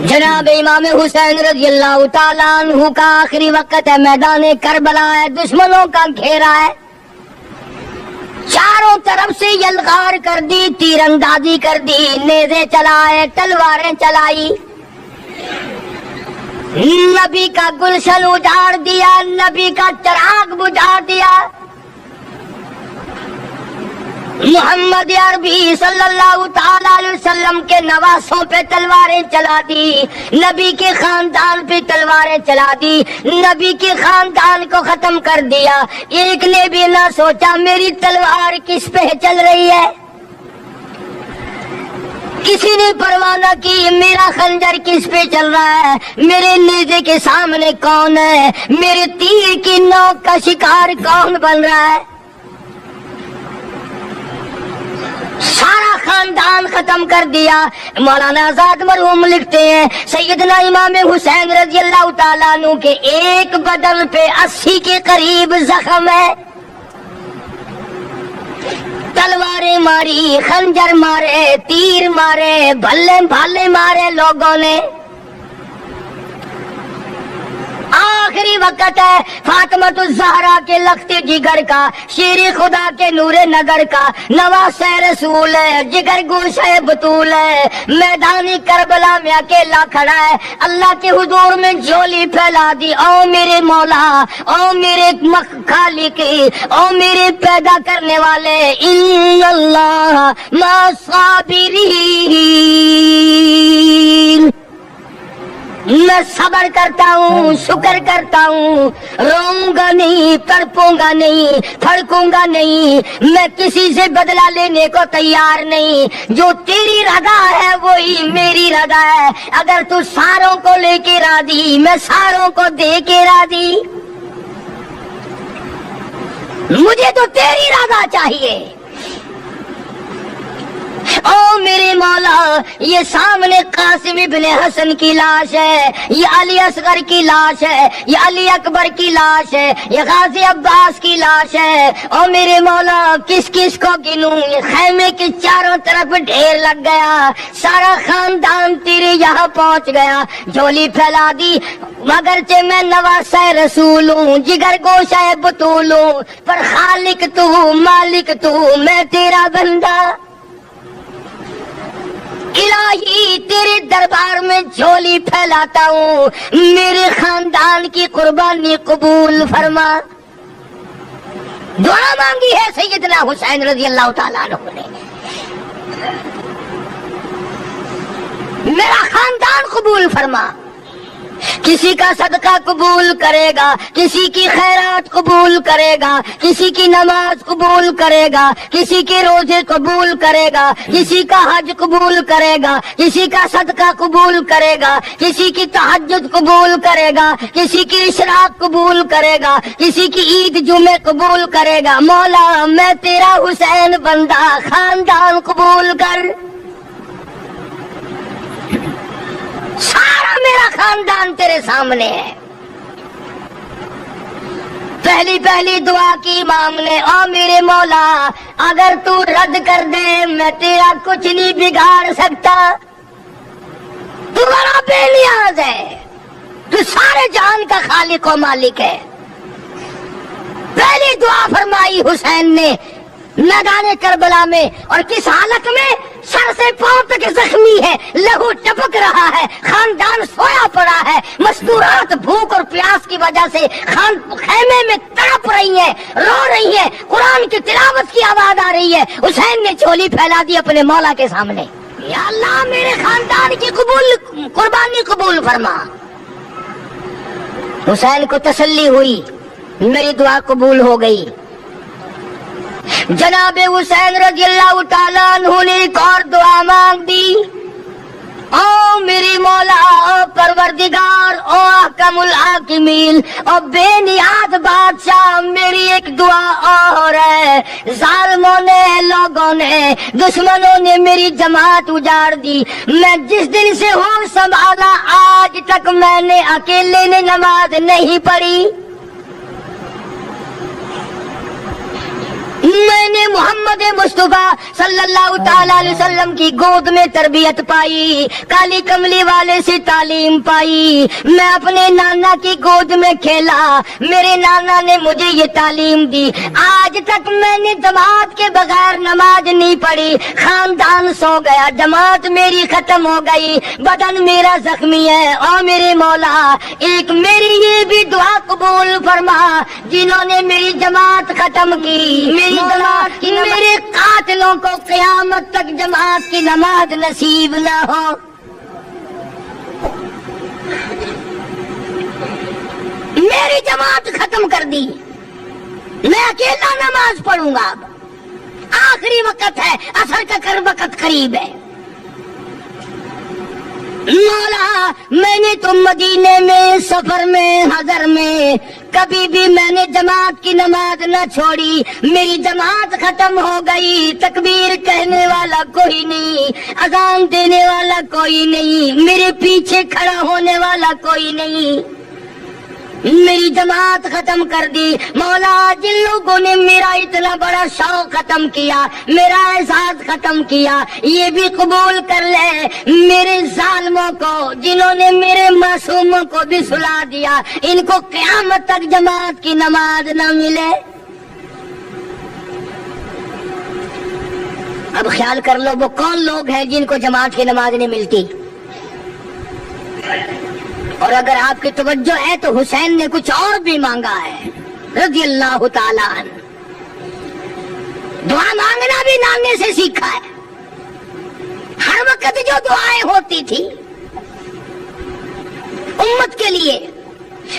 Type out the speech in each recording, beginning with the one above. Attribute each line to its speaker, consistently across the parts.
Speaker 1: جناب امام حسین رضی اللہ تعالیٰ عنہ کا آخری وقت ہے، میدان کربلا ہے، دشمنوں کا گھیرا ہے، چاروں طرف سے یلغار کر دی، تیر اندازی کر دی، نیزے چلائے، تلواریں چلائی، نبی کا گلشن اجاڑ دیا، نبی کا چراغ بجھا دیا، محمد عربی صلی اللہ تعالی علیہ وسلم کے نواسوں پہ تلواریں چلا دی، نبی کے خاندان پہ تلواریں چلا دی، نبی کے خاندان کو ختم کر دیا۔ ایک نے بھی نہ سوچا میری تلوار کس پہ چل رہی ہے، کسی نے پرواہ نہ کی میرا خنجر کس پہ چل رہا ہے، میرے نیزے کے سامنے کون ہے، میرے تیر کی نوک کا شکار کون بن رہا ہے۔ سارا خاندان ختم کر دیا۔ مولانا آزاد مرحوم لکھتے ہیں سیدنا امام حسین رضی اللہ تعالیٰ عنہ کے ایک بدن پہ 80 کے قریب زخم ہے، تلواریں ماری، خنجر مارے، تیر مارے، بھلے بھالے مارے لوگوں نے۔ آخری وقت ہے فاطمۃ الزہرا کے لخت جگر کا، شیر خدا کے نور نگر کا، نواز رسول ہے، جگر گوش ہے، بطول ہے، میدان کربلا میں اکیلا کھڑا ہے، اللہ کے حضور میں جھولی پھیلا دی، او میرے مولا، او میرے خالق، او میرے پیدا کرنے والے، ان اللہ مع الصابرین، میں صبر کرتا ہوں، شکر کرتا ہوں، روؤں گا نہیں، تڑپوں گا نہیں، پھڑکوں گا نہیں، میں کسی سے بدلہ لینے کو تیار نہیں، جو تیری رضا ہے وہی میری رضا ہے، اگر تو ساروں کو لے کے راضی، میں ساروں کو دے کے راضی، مجھے تو تیری رضا چاہیے۔ او میرے مولا، یہ سامنے قاسم ابن حسن کی لاش ہے، یہ علی اصغر کی لاش ہے، یہ علی اکبر کی لاش ہے، یہ غازی عباس کی لاش ہے، او میرے مولا کس کس کو گنوں، یہ خیمے کے چاروں طرف ڈھیر لگ گیا، سارا خاندان تیرے یہاں پہنچ گیا، جھولی پھیلا دی، مگرچہ میں نواسہ رسول ہوں، جگر گوشہ بطول ہوں، پر خالق تو، مالک تو، میں تیرا بندہ، الہی تیرے دربار میں جھولی پھیلاتا ہوں، میرے خاندان کی قربانی قبول فرما۔ دعا مانگی ہے سیدنا حسین رضی اللہ تعالیٰ عنہ نے، میرا خاندان قبول فرما، کسی کا صدقہ قبول کرے گا، کسی کی خیرات قبول کرے گا، کسی کی نماز قبول کرے گا، کسی کے روزے قبول کرے گا، کسی کا حج قبول کرے گا، کسی کا صدقہ قبول کرے گا، کسی کی تہجد قبول کرے گا، کسی کی اشراق قبول کرے گا، کسی کی عید جمعے قبول کرے گا۔ مولا میں تیرا حسین بندہ، خاندان قبول کر، سارا میرا خاندان تیرے سامنے ہے۔ پہلی دعا کی امام نے، او میرے مولا اگر تو رد کر دے میں تیرا کچھ نہیں بگاڑ سکتا، تو بڑا بے نیاز ہے، تو سارے جہان کا خالق و مالک ہے۔ پہلی دعا فرمائی حسین نے میدان کربلا میں، اور کس حالت میں؟ سر سے پاؤں تک زخمی ہے، لہو ٹپک رہا ہے، خاندان سویا پڑا ہے، مستورات بھوک اور پیاس کی وجہ سے خیمے میں تڑپ رہی ہیں، رو رہی ہیں، قرآن کی تلاوت کی آواز آ رہی ہے۔ حسین نے جھولی پھیلا دی اپنے مولا کے سامنے، یا اللہ میرے خاندان کی قربانی قبول فرما۔ حسین کو تسلی ہوئی، میری دعا قبول ہو گئی۔ جناب حسین رضی اللہ تعالیٰ عنہ نے ایک اور دعا مانگ دی، او میری مولا، او پروردگار، او احکم الحاکمین، او بے نیاز بادشاہ، میری ایک دعا اور ہے۔ ظالموں نے، لوگوں نے، دشمنوں نے میری جماعت اجاڑ دی، میں جس دن سے ہوں سنبھالا آج تک میں نے اکیلے نے نماز نہیں پڑھی، میں نے محمد مصطفیٰ صلی اللہ تعالی علیہ وسلم کی گود میں تربیت پائی، کالی کملی والے سے تعلیم پائی، میں اپنے نانا کی گود میں کھیلا، میرے نانا نے مجھے یہ تعلیم دی۔ آج تک میں نے جماعت کے بغیر نماز نہیں پڑھی، خاندان سو گیا، جماعت میری ختم ہو گئی، بدن میرا زخمی ہے۔ اور میرے مولا ایک میری یہ بھی دعا قبول فرما، جنہوں نے میری جماعت ختم کی، میری جماعت کی، میرے قاتلوں کو قیامت تک جماعت کی نماز نصیب نہ ہو۔ میری جماعت ختم کر دی، میں اکیلا نماز پڑھوں گا۔ اب آخری وقت ہے، عصر کا وقت قریب ہے۔ مولا میں نے تو مدینے میں، سفر میں، حضر میں کبھی بھی میں نے جماعت کی نماز نہ چھوڑی۔ میری جماعت ختم ہو گئی، تکبیر کہنے والا کوئی نہیں، اذان دینے والا کوئی نہیں، میرے پیچھے کھڑا ہونے والا کوئی نہیں، میری جماعت ختم کر دی۔ مولا جن لوگوں نے میرا اتنا بڑا شوق ختم کیا، میرا احساس ختم کیا، یہ بھی قبول کر لے میرے ظالموں کو، جنہوں نے میرے معصوموں کو بھی سلا دیا، ان کو قیامت تک جماعت کی نماز نہ ملے۔ اب خیال کر لو وہ کون لوگ ہیں جن کو جماعت کی نماز نہیں ملتی۔ اور اگر آپ کی توجہ ہے تو حسین نے کچھ اور بھی مانگا ہے رضی اللہ تعالیٰ عنہ۔ دعا مانگنا بھی نانے سے سیکھا ہے۔ ہر وقت جو دعائیں ہوتی تھی امت کے لیے،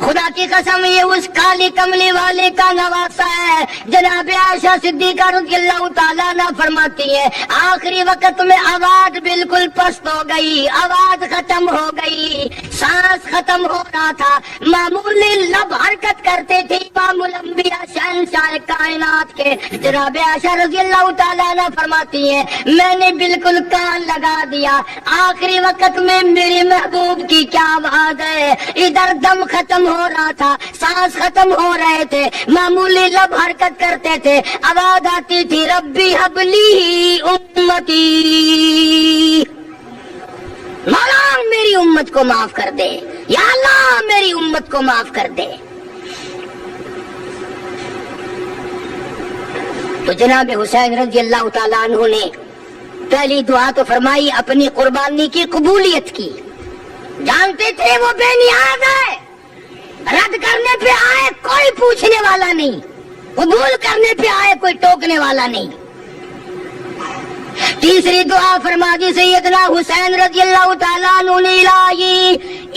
Speaker 1: خدا کی قسم یہ اس کالی کملی والے کا نواسا ہے۔ جناب عائشہ صدیقہ رضی اللہ تعالیٰ عنہ فرماتی ہے آخری وقت میں آواز بالکل پست ہو گئی، آواز ختم ہو گئی، سانس ختم ہو رہا تھا، معمولی لب حرکت کرتے تھے امام الانبیاء شہنشاہ کائنات کے۔ جناب عائشہ رضی اللہ تعالیٰ عنہ فرماتی ہے میں نے بالکل کان لگا دیا، آخری وقت میں میرے محبوب کی کیا آواز ہے، ادھر دم ختم ہو رہا تھا، سانس ختم ہو رہے تھے، معمولی لب حرکت کرتے تھے، آواز آتی تھی ربی حبلی امتی، مولا میری امت کو معاف کر دے، یا اللہ میری امت کو معاف کر دے۔ تو جناب حسین رضی اللہ تعالیٰ عنہ نے پہلی دعا تو فرمائی اپنی قربانی کی قبولیت کی، جانتے تھے وہ بے نیاز ہے، رد کرنے پہ آئے کوئی پوچھنے والا نہیں، قبول کرنے پہ آئے کوئی ٹوکنے والا نہیں۔ تیسری دعا فرما دی سیدنا حسین رضی اللہ تعالیٰ عنہ نے الہی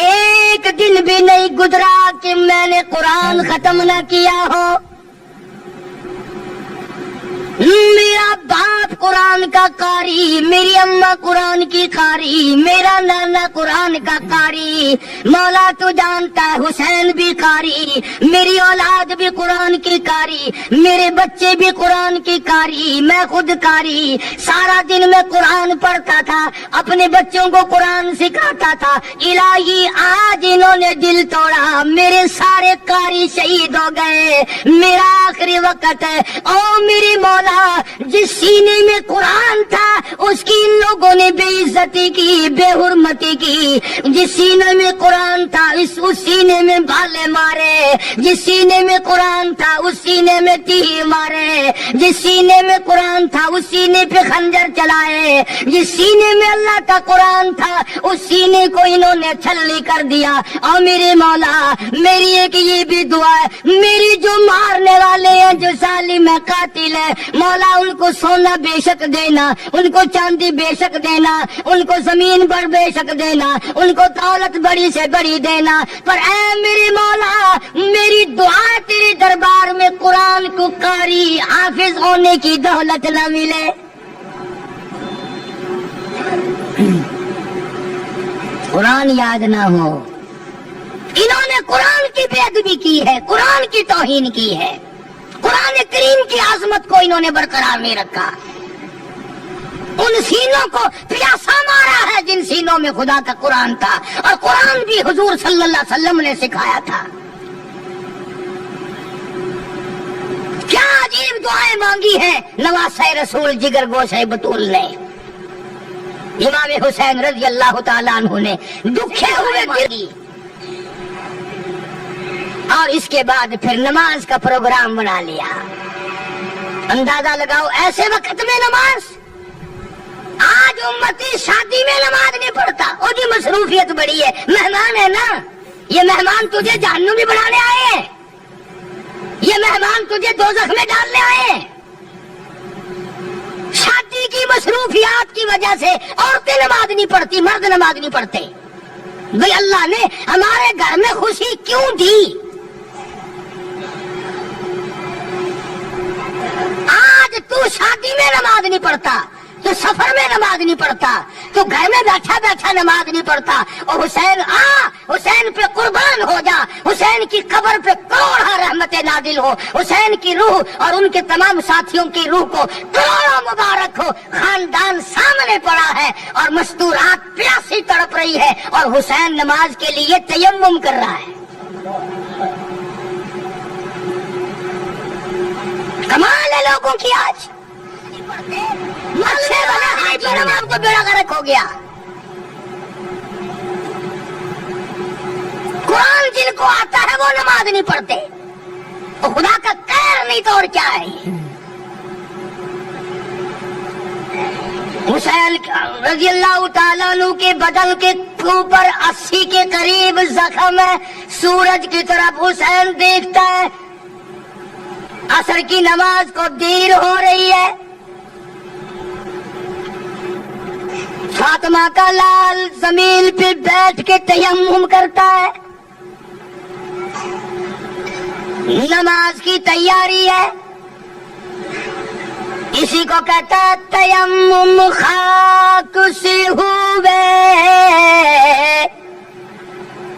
Speaker 1: ایک دن بھی نہیں گزرا کہ میں نے قرآن ختم نہ کیا ہو، میرا باپ قرآن کا قاری، میری اماں قرآن کی قاری، میرا نانا قرآن کا قاری، مولا تو جانتا ہے حسین بھی قاری، میری اولاد بھی قرآن کی قاری، میرے بچے بھی قرآن کی قاری، میں خود قاری، سارا دن میں قرآن پڑھتا تھا، اپنے بچوں کو قرآن سکھاتا تھا۔ الہی آج انہوں نے دل توڑا، میرے سارے قاری شہید ہو گئے، میرا آخری وقت ہے، او میری مولا جس سینے میں قرآن تھا اس کی ان لوگوں نے بے عزتی کی، بے حرمتی کی، جس سینے میں قرآن تھا اس سینے میں بھالے مارے، جس سینے میں قرآن تھا اس سینے میں تیر مارے، جس سینے میں قرآن تھا اس سینے پہ خنجر چلائے، جس سینے میں اللہ کا قرآن تھا اس سینے کو انہوں نے چھلنی کر دیا۔ اور میرے مولا میری ایک یہ بھی دعا ہے، میری جو مارنے والے ہیں، جو ظالم ہے، قاتل ہے، مولا ان کو سونا بے شک دینا، ان کو چاندی بے شک دینا، ان کو زمین پر بے شک دینا، ان کو دولت بڑی سے بڑی دینا، پر اے میرے مولا میری دعا تیرے دربار میں قرآن کو قاری حافظ ہونے کی دولت نہ ملے۔ قرآن یاد نہ ہو، انہوں نے قرآن کی بے ادبی کی ہے، قرآن کی توہین کی ہے، قرآن کریم کی عظمت کو انہوں نے برقرار نہیں رکھا، ان سینوں کو پیاسا مارا ہے جن سینوں میں خدا کا قرآن تھا، اور قرآن بھی حضور صلی اللہ علیہ وسلم نے سکھایا تھا۔ کیا عجیب دعائیں مانگی ہیں نواسہ رسول جگر گوشہ بطول نے، امام حسین رضی اللہ تعالیٰ عنہ نے دکھے ہوئے مانگی. اور اس کے بعد پھر نماز کا پروگرام بنا لیا. اندازہ لگاؤ ایسے وقت میں نماز. آج امتی شادی میں نماز نہیں پڑھتا، او جی مصروفیت بڑی ہے، مہمان ہے نا، یہ مہمان تجھے جہنمی بنانے آئے ہیں، یہ مہمان تجھے دوزخ میں ڈالنے آئے ہیں. شادی کی مصروفیات کی وجہ سے عورتیں نماز نہیں پڑھتی، مرد نماز نہیں پڑھتے. بھئی اللہ نے ہمارے گھر میں خوشی کیوں دی؟ آج تو شادی میں نماز نہیں پڑھتا، تو سفر میں نماز نہیں پڑھتا، تو گھر میں بیٹھا بیٹھا نماز نہیں پڑھتا. اور حسین حسین پہ قربان ہو جا، حسین کی قبر پہ کروڑا رحمت نازل ہو، حسین کی روح اور ان کے تمام ساتھیوں کی روح کو کروڑا مبارک ہو. خاندان سامنے پڑا ہے اور مستورات پیاسی تڑپ رہی ہے اور حسین نماز کے لیے تیمم کر رہا ہے. کمال ہے لوگوں کی. آج اچھے بنا حاجی نماز کو بیڑا غرق ہو گیا. قرآن جن کو آتا ہے وہ نماز نہیں پڑھتے، وہ خدا کا قہر نہیں تو اور کیا ہے. حسین رضی اللہ تعالیٰ عنہ کے بدن کے اوپر 80 کے قریب زخم ہے. سورج کی طرف حسین دیکھتا ہے. عصر کی نماز کو دیر ہو رہی ہے. فاطمہ کا لال زمین پہ بیٹھ کے تیمم کرتا ہے. نماز کی تیاری ہے. اسی کو کہتا ہے تیمم خاک سے ہوئے،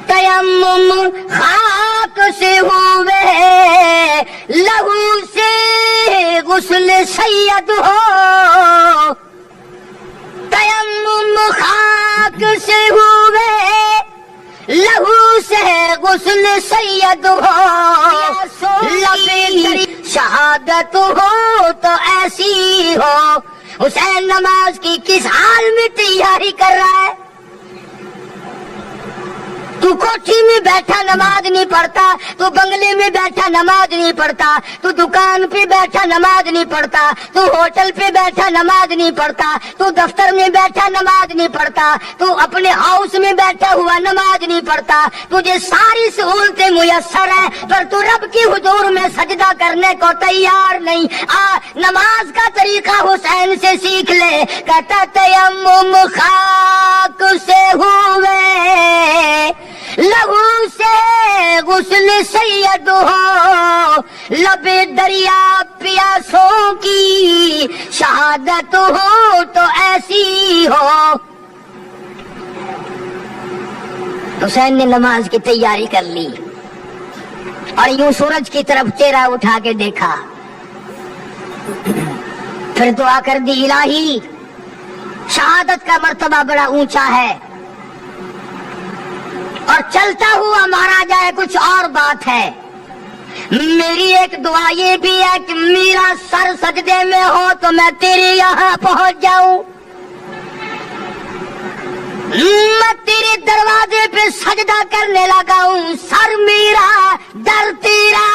Speaker 1: تیمم خاک سے ہوئے، لہو سے غسل سید ہو. تیمم خاک سے ہوئے، لہو سے غسل سید ہو. لبے شہادت ہو تو ایسی ہو. حسین نماز کی کس حال میں تیاری کر رہا ہے؟ تو کوٹھی میں بیٹھا نماز نہیں پڑھتا، تو بنگلے میں بیٹھا نماز نہیں پڑھتا، تو دکان پہ بیٹھا نماز نہیں پڑھتا، تو ہوٹل پہ بیٹھا نماز نہیں پڑھتا، تو دفتر میں بیٹھا نماز نہیں پڑھتا، تو اپنے ہاؤس میں بیٹھا ہوا نماز نہیں پڑھتا. تجھے ساری سہولتیں میسر ہیں پر تو رب کی حضور میں سجدہ کرنے کو تیار نہیں. نماز کا طریقہ حسین سے سیکھ لے. کہتا تیمم خاک سے ہوئے، لہو سے غسل سید ہو. لبے دریا پیاسوں کی شہادت ہو تو ایسی ہو. حسین نے نماز کی تیاری کر لی اور یوں سورج کی طرف چہرہ اٹھا کے دیکھا. پھر دعا کر دی، الہی شہادت کا مرتبہ بڑا اونچا ہے اور چلتا ہوا مارا جائے کچھ اور بات ہے. میری ایک دعا یہ بھی ہے کہ میرا سر سجدے میں ہو تو میں تیرے یہاں پہنچ جاؤں. میں تیرے دروازے پہ سجدہ کرنے لگا ہوں. سر میرا در تیرا.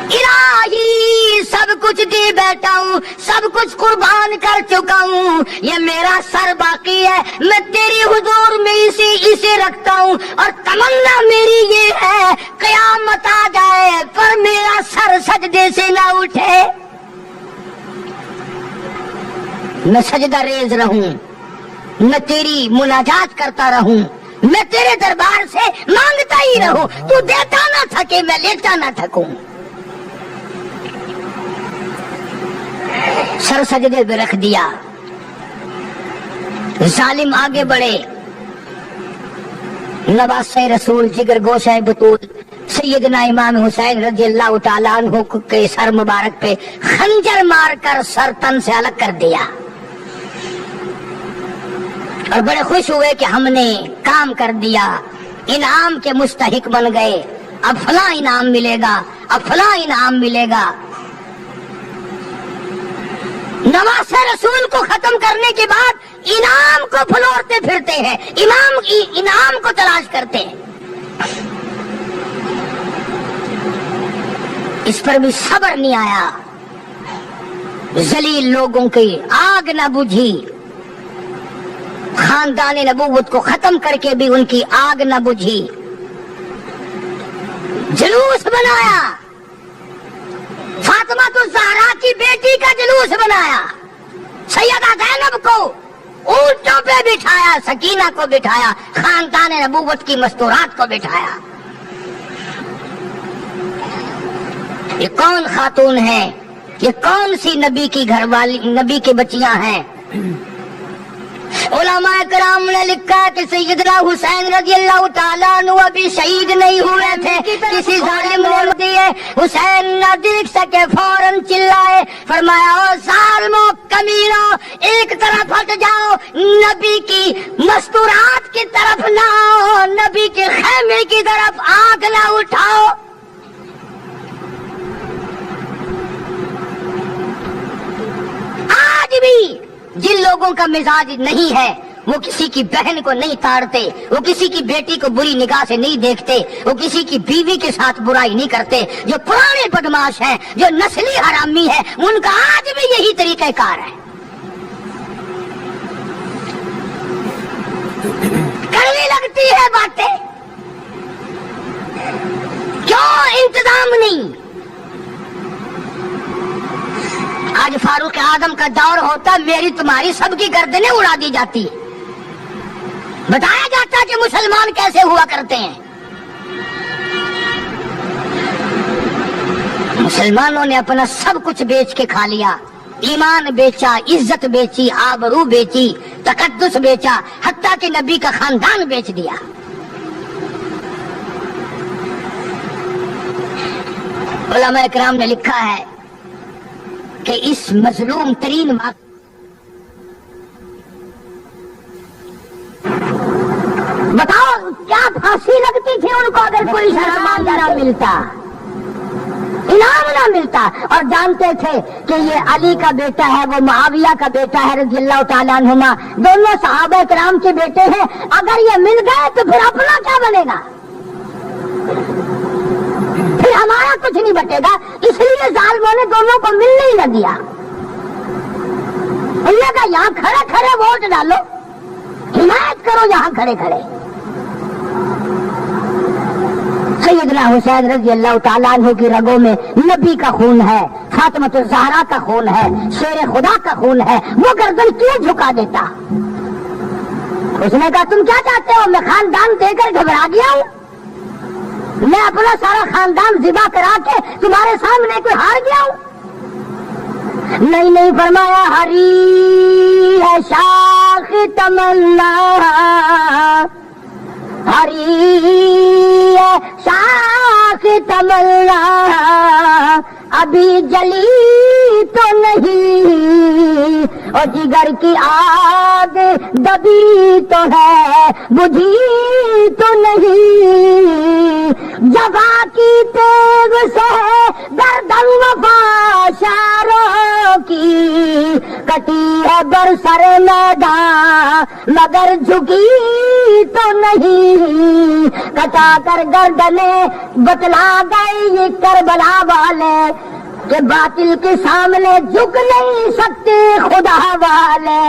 Speaker 1: الہی سب کچھ دے بیٹھا ہوں، سب کچھ قربان کر چکا ہوں. یہ میرا سر باقی ہے، میں تیری حضور میں اسے رکھتا ہوں. اور تمنا میری یہ ہے قیامت آ جائے پر میرا سر سجدے سے نہ اٹھے. میں سجدہ ریز رہوں، میں تیری مناجات کرتا رہوں، میں تیرے دربار سے مانگتا ہی رہوں. تو دیتا نہ تھکے، میں لیتا نہ تھکوں. سر سجدے پہ رکھ دیا. ظالم آگے بڑھے. نواسہ رسول جگر گوشہ بطول سیدنا امام حسین رضی اللہ تعالیٰ عنہ کے سر مبارک پہ خنجر مار کر سر تن سے الگ کر دیا اور بڑے خوش ہوئے کہ ہم نے کام کر دیا. انعام کے مستحق بن گئے. اب فلاں انعام ملے گا، اب فلاں انعام ملے گا۔ نواز رسول کو ختم کرنے کے بعد انعام کو پھلوڑتے پھرتے ہیں، انعام کو تلاش کرتے ہیں۔ اس پر بھی صبر نہیں آیا، ذلیل لوگوں کی آگ نہ بجھی، خاندان نبوت کو ختم کر کے بھی ان کی آگ نہ بجھی۔ جلوس بنایا، فاطمہ الزہرا کی بیٹی کا جلوس بنایا، سیدہ زینب کو اونٹوں پہ بٹھایا، سکینہ کو بٹھایا، خاندان نبوت کی مستورات کو بٹھایا۔ یہ کون خاتون ہے؟ یہ کون سی نبی کی گھر والی، نبی کی بچیاں ہیں؟ علماء کرام نے لکھا کہ سیدنا حسین رضی اللہ تعالیٰ عنہ ابھی شہید نہیں ہوئے تھے، کسی ظالم نے دیے، حسین نہ دیکھ سکے، فوراً چلائے، فرمایا او ظالموں کمینوں، ایک طرف ہٹ جاؤ، نبی کی مستورات کی طرف نہ آؤ، نبی کے خیمے کی طرف آنکھ نہ اٹھاؤ۔ آج بھی جن لوگوں کا مزاج نہیں ہے وہ کسی کی بہن کو نہیں تاڑتے، وہ کسی کی بیٹی کو بری نگاہ سے نہیں دیکھتے، وہ کسی کی بیوی کے ساتھ برائی نہیں کرتے، جو پرانے بدماش ہیں، جو نسلی حرامی ہیں، ان کا آج بھی یہی طریقہ کار ہے۔ کڑوی لگتی ہے باتیں، کیوں انتظام نہیں؟ آج فاروق اعظم کا دور ہوتا، میری تمہاری سب کی گردنیں اڑا دی جاتی، بتایا جاتا کہ مسلمان کیسے ہوا کرتے ہیں۔ مسلمانوں نے اپنا سب کچھ بیچ کے کھا لیا، ایمان بیچا، عزت بیچی، آبرو بیچی، تقدس بیچا، حتیٰ کہ نبی کا خاندان بیچ دیا۔ علماء اکرام نے لکھا ہے کہ اس مظلوم ترین بتاؤ کیا پھانسی لگتی تھی ان کو اگر کوئی شرمندہ نہ ملتا، انعام نہ ملتا؟ اور جانتے تھے کہ یہ علی کا بیٹا ہے، وہ معاویہ کا بیٹا ہے رضی اللہ تعالیٰ عنہما، دونوں صحابہ کرام کے بیٹے ہیں، اگر یہ مل گئے تو پھر اپنا کیا بنے گا؟ پھر ہمارا کچھ نہیں بٹے گا۔ اس لیے ظالموں نے دونوں کو ملنے ہی نہ دیا، انہوں نے کہا یہاں کھڑے کھڑے ووٹ ڈالو، حمایت کرو یہاں کھڑے کھڑے۔ سیدنا حسین رضی اللہ تعالیٰ عنہ کی رگوں میں نبی کا خون ہے، فاطمہ الزہرا کا خون ہے، شیر خدا کا خون ہے، وہ گردن کیوں جھکا دیتا؟ اس نے کہا تم کیا چاہتے ہو؟ میں خاندان دے کر گھبرا گیا ہوں، میں اپنا سارا خاندان ذبح کرا کے تمہارے سامنے کوئی ہار گیا ہوں؟ نہیں، فرمایا ہری ہے شاخ تمنا، ہری ہے شاخ تمنا، ابھی جلی تو نہیں، اور جگر کی آگ دبی تو ہے، بجھی تو نہیں، جفا کی تیغ سے گردن وفا شاروں کی، کٹی ہے برسر میدان مگر جھکی تو نہیں، کٹا کر گردنیں بتلا گئے یہ کربلا والے کہ باطل کے سامنے جھک نہیں سکتے خدا والے۔